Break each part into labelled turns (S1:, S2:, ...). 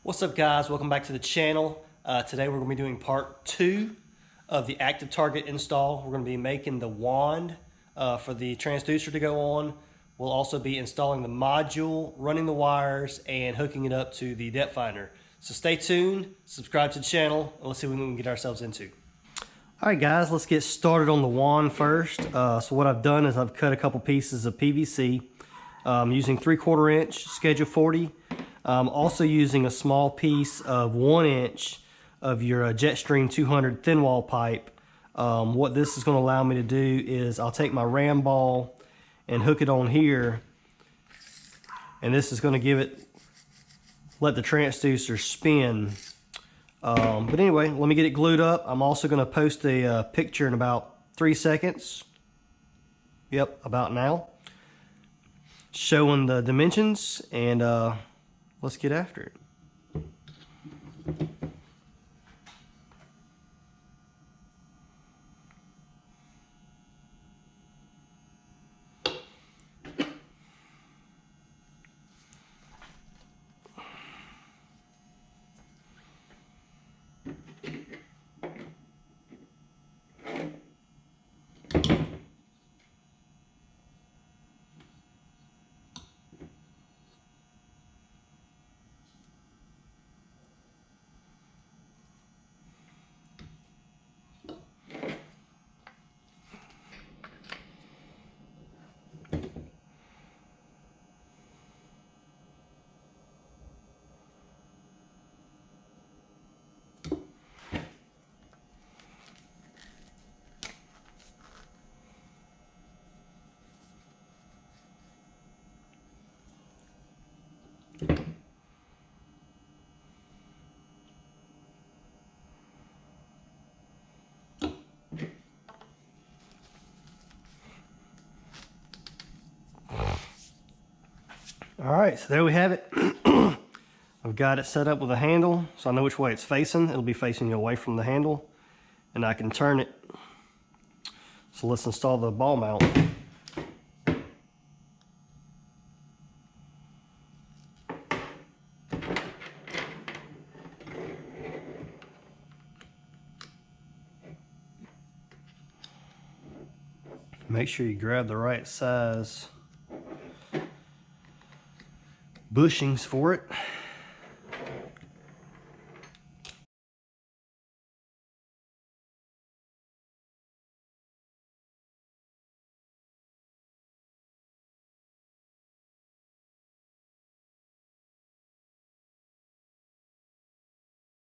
S1: What's up, guys? Welcome back to the channel. Today we're going to be doing part 2 of the Active Target install. We're going to be making the wand for the transducer to go on. We'll also be installing the module, running the wires, and hooking it up to the depth finder. So stay tuned, subscribe to the channel, and let's see what we can get ourselves into. Alright guys, let's get started on the wand first. So what I've done is I've cut a couple pieces of PVC using 3/4 inch Schedule 40. Also using a small piece of 1 inch of your Jetstream 200 thin wall pipe. What this is going to allow me to do is I'll take my ram ball and hook it on here, and this is going to let the transducer spin. But anyway, let me get it glued up. I'm also going to post a picture in about 3 seconds. Yep, about now, showing the dimensions, and let's get after it. Alright, so there we have it. I've got it set up with a handle, so I know which way it's facing. It'll be facing away from the handle, and I can turn it. So let's install the ball mount. Make sure you grab the right size bushings for it.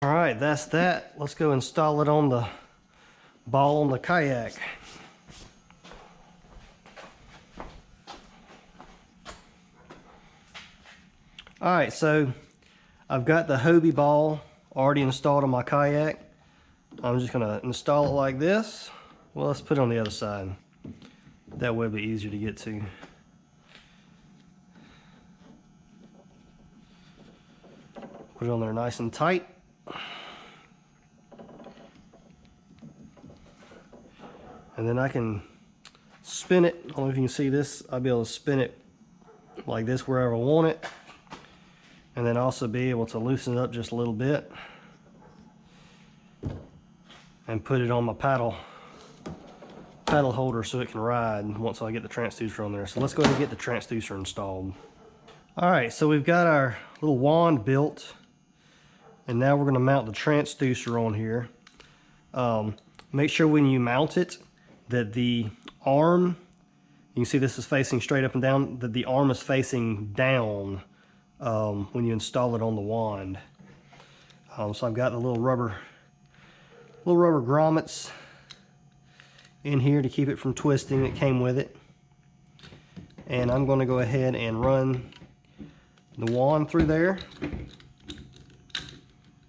S1: All right, that's that. Let's go install it on the ball on the kayak. Alright, so I've got the Hobie ball already installed on my kayak. I'm just going to install it like this. Well, let's put it on the other side. That way it'll be easier to get to. Put it on there nice and tight. And then I can spin it. I don't know if you can see this. I'll be able to spin it like this wherever I want it. And then also be able to loosen it up just a little bit and put it on my paddle holder so it can ride once I get the transducer on there. So let's go ahead and get the transducer installed. Alright, so we've got our little wand built, and now we're going to mount the transducer on here. Make sure when you mount it that the arm, you can see this is facing straight up and down, that the arm is facing down when you install it on the wand. So I've got the little rubber grommets in here to keep it from twisting that came with it. And I'm going to go ahead and run the wand through there.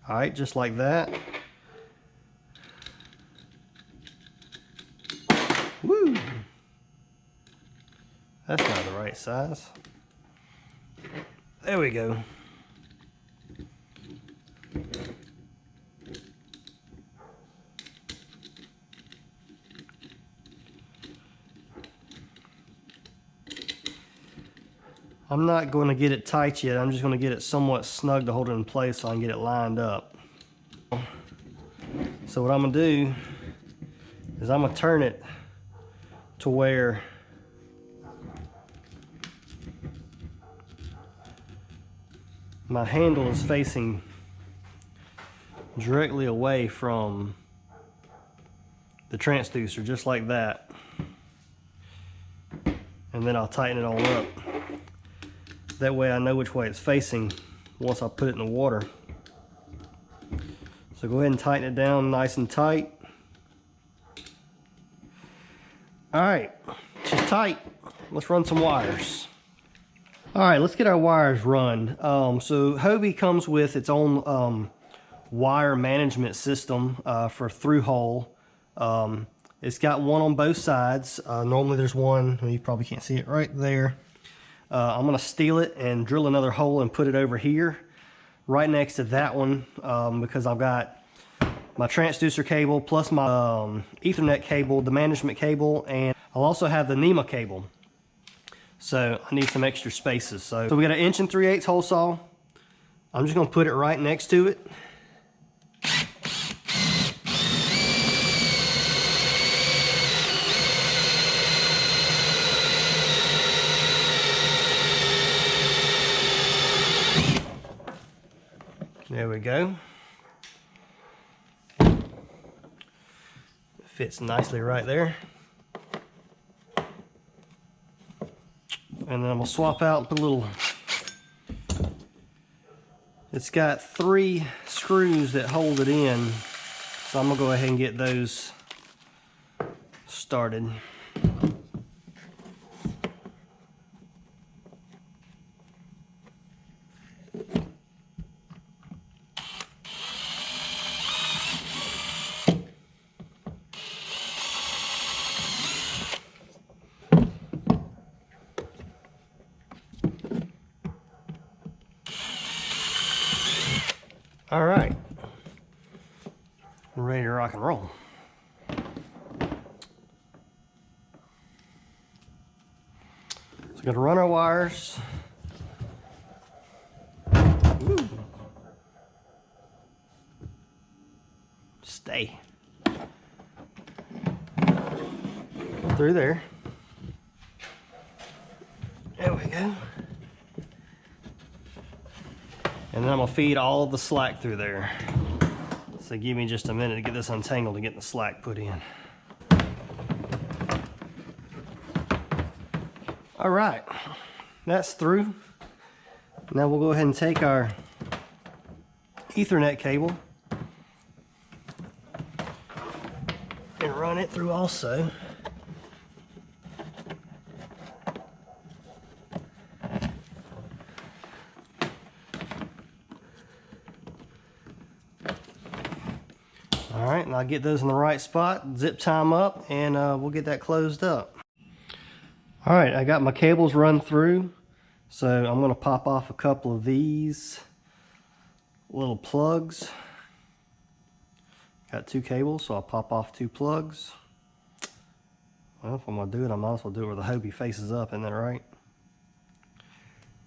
S1: Alright, just like that. Woo! That's not the right size. There we go. I'm not going to get it tight yet. I'm just going to get it somewhat snug to hold it in place so I can get it lined up. So what I'm going to do is I'm going to turn it to where my handle is facing directly away from the transducer, just like that. And then I'll tighten it all up. That way I know which way it's facing once I put it in the water. So go ahead and tighten it down nice and tight. Alright, she's tight. Let's run some wires. Alright, let's get our wires run. So Hobie comes with its own wire management system for through hole. It's got one on both sides. Normally there's one, well, you probably can't see it right there. I'm going to steal it and drill another hole and put it over here right next to that one, because I've got my transducer cable plus my Ethernet cable, the management cable, and I'll also have the NEMA cable. So I need some extra spaces. So we got an 1 3/8 hole saw. I'm just going to put it right next to it. There we go. It fits nicely right there. And then I'm going to swap out and put a little... It's got 3 screws that hold it in, so I'm going to go ahead and get those started. All right, we're ready to rock and roll. So we're going to run our wires. Ooh. Stay through there. There we go. And then I'm going to feed all of the slack through there. So give me just a minute to get this untangled and get the slack put in. All right, that's through. Now we'll go ahead and take our Ethernet cable and run it through also. All right, and I'll get those in the right spot, zip tie them up, and we'll get that closed up. All right, I got my cables run through, so I'm going to pop off a couple of these little plugs. Got 2 cables, so I'll pop off 2 plugs. Well, if I'm going to do it, I might as well do it where the Hobie faces up, isn't that right?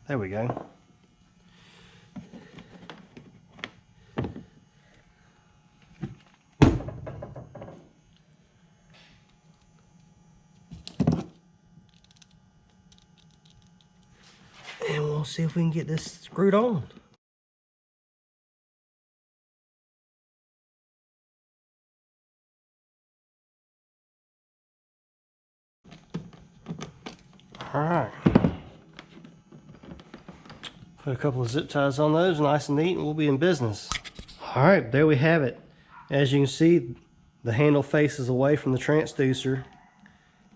S1: There we go. And we'll see if we can get this screwed on. All right. Put a couple of zip ties on those, nice and neat, and we'll be in business. All right, there we have it. As you can see, the handle faces away from the transducer,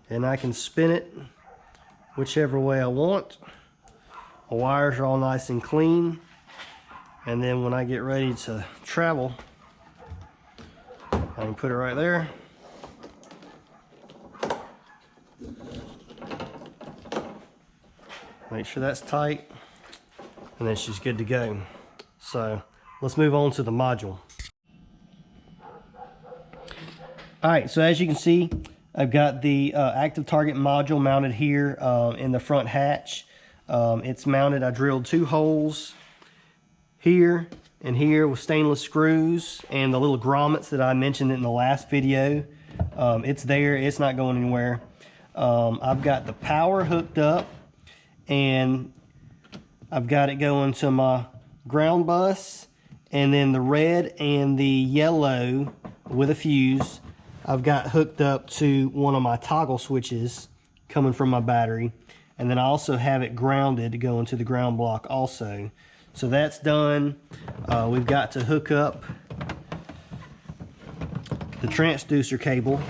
S1: and I can spin it whichever way I want. The wires are all nice and clean, and then when I get ready to travel, I can put it right there. Make sure that's tight, and then she's good to go. So let's move on to the module. All right, so as you can see, I've got the Active Target module mounted here in the front hatch. It's mounted. I drilled 2 holes here and here with stainless screws and the little grommets that I mentioned in the last video. It's there. It's not going anywhere. I've got the power hooked up, and I've got it going to my ground bus, and then the red and the yellow with a fuse I've got hooked up to one of my toggle switches coming from my battery, and then I also have it grounded to go into the ground block also. So that's done. We've got to hook up the transducer cable,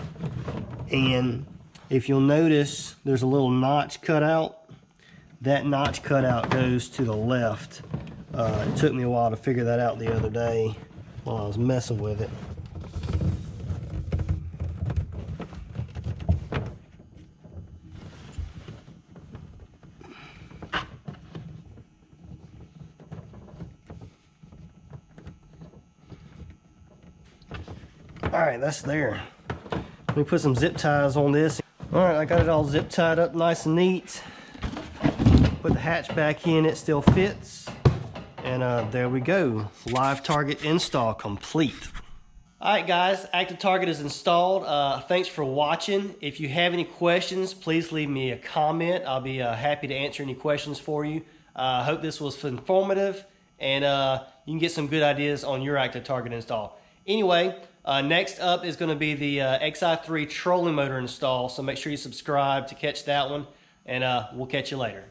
S1: and if you'll notice, there's a little notch cut out. That notch cutout goes to the left. It took me a while to figure that out the other day while I was messing with it. Alright, that's there. Let me put some zip ties on this. Alright, I got it all zip tied up nice and neat. Put the hatch back in, it still fits. And there we go. Live target install complete. Alright guys, Active Target is installed. Thanks for watching. If you have any questions, please leave me a comment. I'll be happy to answer any questions for you. I hope this was informative, and you can get some good ideas on your Active Target install. Anyway, next up is going to be the XI3 trolling motor install, so make sure you subscribe to catch that one, and we'll catch you later.